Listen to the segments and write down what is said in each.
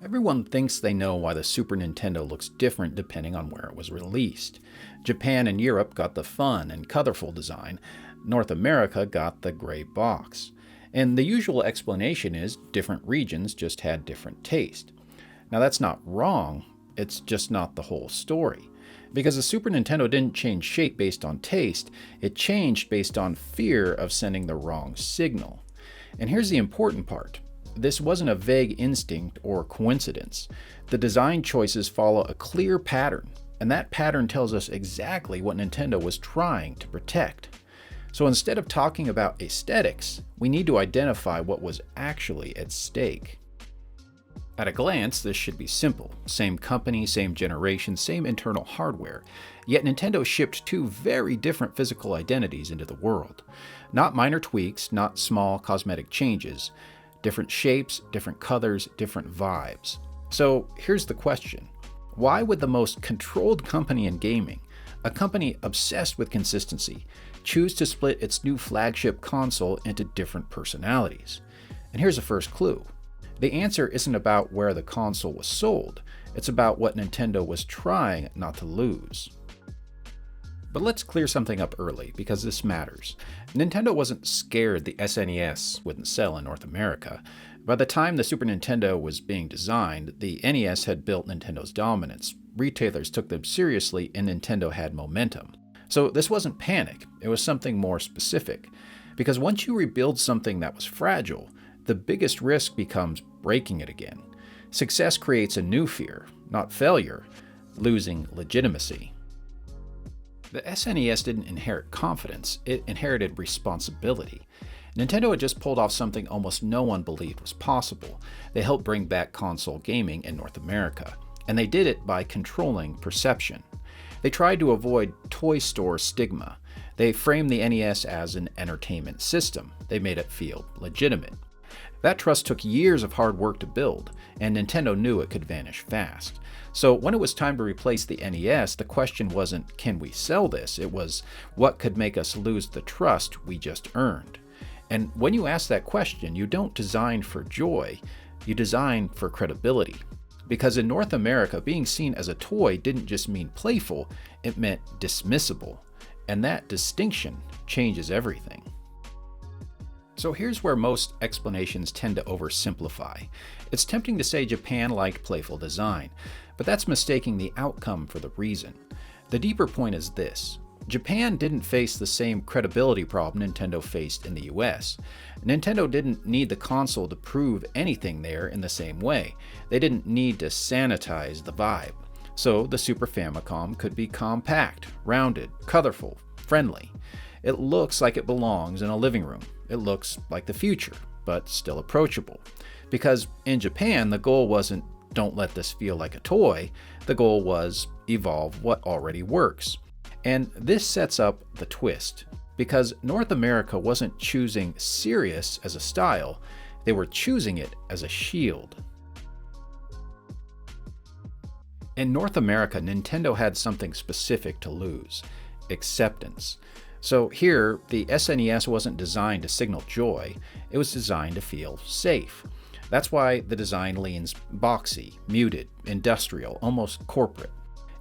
Everyone thinks they know why the Super Nintendo looks different depending on where it was released. Japan and Europe got the fun and colorful design, North America got the gray box. And the usual explanation is different regions just had different taste. Now that's not wrong, it's just not the whole story. Because the Super Nintendo didn't change shape based on taste, it changed based on fear of sending the wrong signal. And here's the important part. This wasn't a vague instinct or coincidence. The design choices follow a clear pattern, and that pattern tells us exactly what Nintendo was trying to protect. So instead of talking about aesthetics, we need to identify what was actually at stake. At a glance, this should be simple. Same company, same generation, same internal hardware. Yet Nintendo shipped two very different physical identities into the world. Not minor tweaks, not small cosmetic changes. Different shapes, different colors, different vibes. So here's the question. Why would the most controlled company in gaming, a company obsessed with consistency, choose to split its new flagship console into different personalities? And here's the first clue. The answer isn't about where the console was sold, it's about what Nintendo was trying not to lose. But let's clear something up early, because this matters. Nintendo wasn't scared the SNES wouldn't sell in North America. By the time the Super Nintendo was being designed, the NES had built Nintendo's dominance. Retailers took them seriously, and Nintendo had momentum. So this wasn't panic, it was something more specific. Because once you rebuild something that was fragile, the biggest risk becomes breaking it again. Success creates a new fear, not failure, losing legitimacy. The SNES didn't inherit confidence, it inherited responsibility. Nintendo had just pulled off something almost no one believed was possible. They helped bring back console gaming in North America, and they did it by controlling perception. They tried to avoid toy store stigma. They framed the NES as an entertainment system. They made it feel legitimate. That trust took years of hard work to build, and Nintendo knew it could vanish fast. So when it was time to replace the NES, the question wasn't, can we sell this? It was, what could make us lose the trust we just earned? And when you ask that question, you don't design for joy, you design for credibility. Because in North America, being seen as a toy didn't just mean playful, it meant dismissible. And that distinction changes everything. So here's where most explanations tend to oversimplify. It's tempting to say Japan liked playful design, but that's mistaking the outcome for the reason. The deeper point is this. Japan didn't face the same credibility problem Nintendo faced in the US. Nintendo didn't need the console to prove anything there in the same way. They didn't need to sanitize the vibe. So the Super Famicom could be compact, rounded, colorful, friendly. It looks like it belongs in a living room. It looks like the future, but still approachable. Because in Japan, the goal wasn't, don't let this feel like a toy. The goal was, evolve what already works. And this sets up the twist. Because North America wasn't choosing serious as a style, they were choosing it as a shield. In North America, Nintendo had something specific to lose: acceptance. So here, the SNES wasn't designed to signal joy, it was designed to feel safe. That's why the design leans boxy, muted, industrial, almost corporate.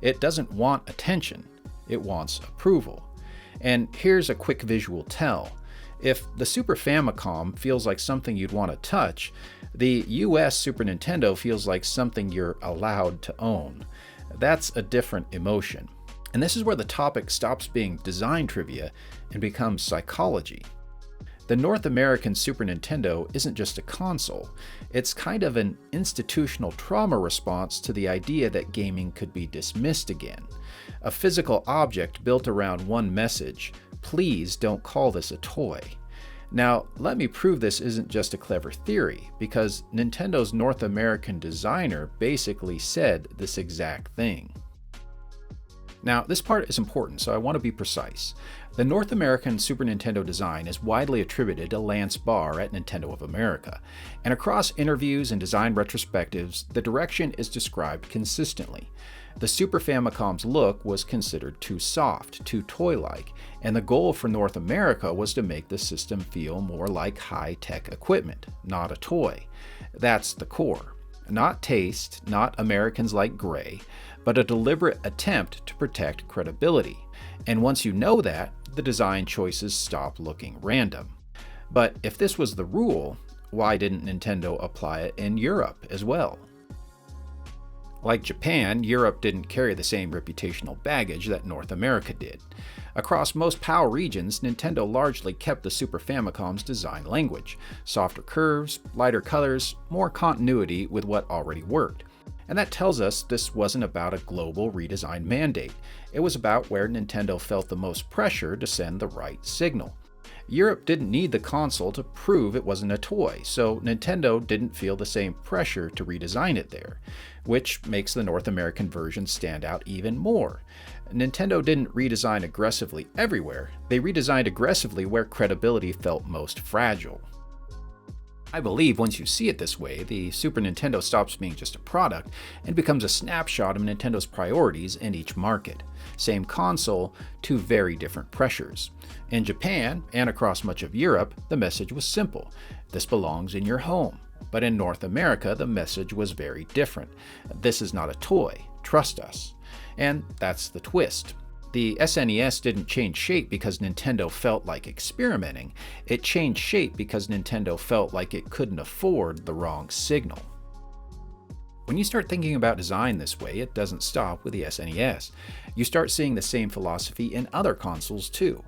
It doesn't want attention, it wants approval. And here's a quick visual tell. If the Super Famicom feels like something you'd want to touch, the US Super Nintendo feels like something you're allowed to own. That's a different emotion. And this is where the topic stops being design trivia and becomes psychology. The North American Super Nintendo isn't just a console, it's kind of an institutional trauma response to the idea that gaming could be dismissed again. A physical object built around one message: please don't call this a toy. Now, let me prove this isn't just a clever theory, because Nintendo's North American designer basically said this exact thing. Now, this part is important, so I want to be precise. The North American Super Nintendo design is widely attributed to Lance Barr at Nintendo of America, and across interviews and design retrospectives, the direction is described consistently. The Super Famicom's look was considered too soft, too toy-like, and the goal for North America was to make the system feel more like high-tech equipment, not a toy. That's the core. Not taste, not Americans like gray, but a deliberate attempt to protect credibility. And once you know that, the design choices stop looking random. But if this was the rule, why didn't Nintendo apply it in Europe as well? Like Japan, Europe didn't carry the same reputational baggage that North America did. Across most PAL regions, Nintendo largely kept the Super Famicom's design language: softer curves, lighter colors, more continuity with what already worked. And that tells us this wasn't about a global redesign mandate. It was about where Nintendo felt the most pressure to send the right signal. Europe didn't need the console to prove it wasn't a toy, so Nintendo didn't feel the same pressure to redesign it there, which makes the North American version stand out even more. Nintendo didn't redesign aggressively everywhere, they redesigned aggressively where credibility felt most fragile. I believe once you see it this way, the Super Nintendo stops being just a product and becomes a snapshot of Nintendo's priorities in each market. Same console, two very different pressures. In Japan, and across much of Europe, the message was simple: this belongs in your home. But in North America, the message was very different: this is not a toy, trust us. And that's the twist. The SNES didn't change shape because Nintendo felt like experimenting. It changed shape because Nintendo felt like it couldn't afford the wrong signal. When you start thinking about design this way, it doesn't stop with the SNES. You start seeing the same philosophy in other consoles too.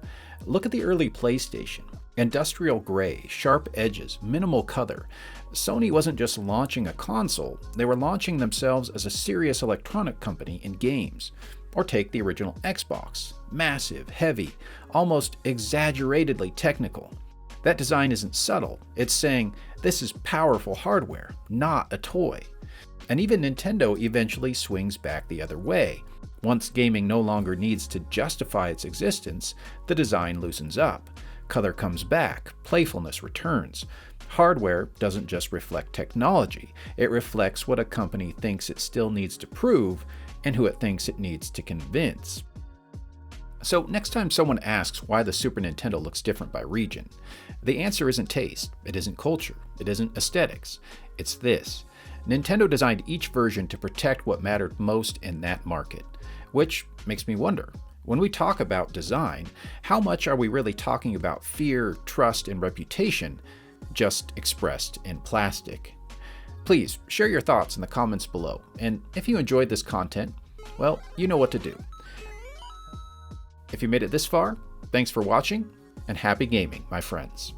Look at the early PlayStation. Industrial gray, sharp edges, minimal color. Sony wasn't just launching a console, they were launching themselves as a serious electronic company in games. Or take the original Xbox. Massive, heavy, almost exaggeratedly technical. That design isn't subtle, it's saying, this is powerful hardware, not a toy. And even Nintendo eventually swings back the other way. Once gaming no longer needs to justify its existence, the design loosens up. Color comes back, playfulness returns. Hardware doesn't just reflect technology, it reflects what a company thinks it still needs to prove and who it thinks it needs to convince. So next time someone asks why the Super Nintendo looks different by region, the answer isn't taste, it isn't culture, it isn't aesthetics, it's this. Nintendo designed each version to protect what mattered most in that market. Which makes me wonder, when we talk about design, how much are we really talking about fear, trust, and reputation, just expressed in plastic? Please share your thoughts in the comments below, and if you enjoyed this content, well, you know what to do. If you made it this far, thanks for watching, and happy gaming, my friends.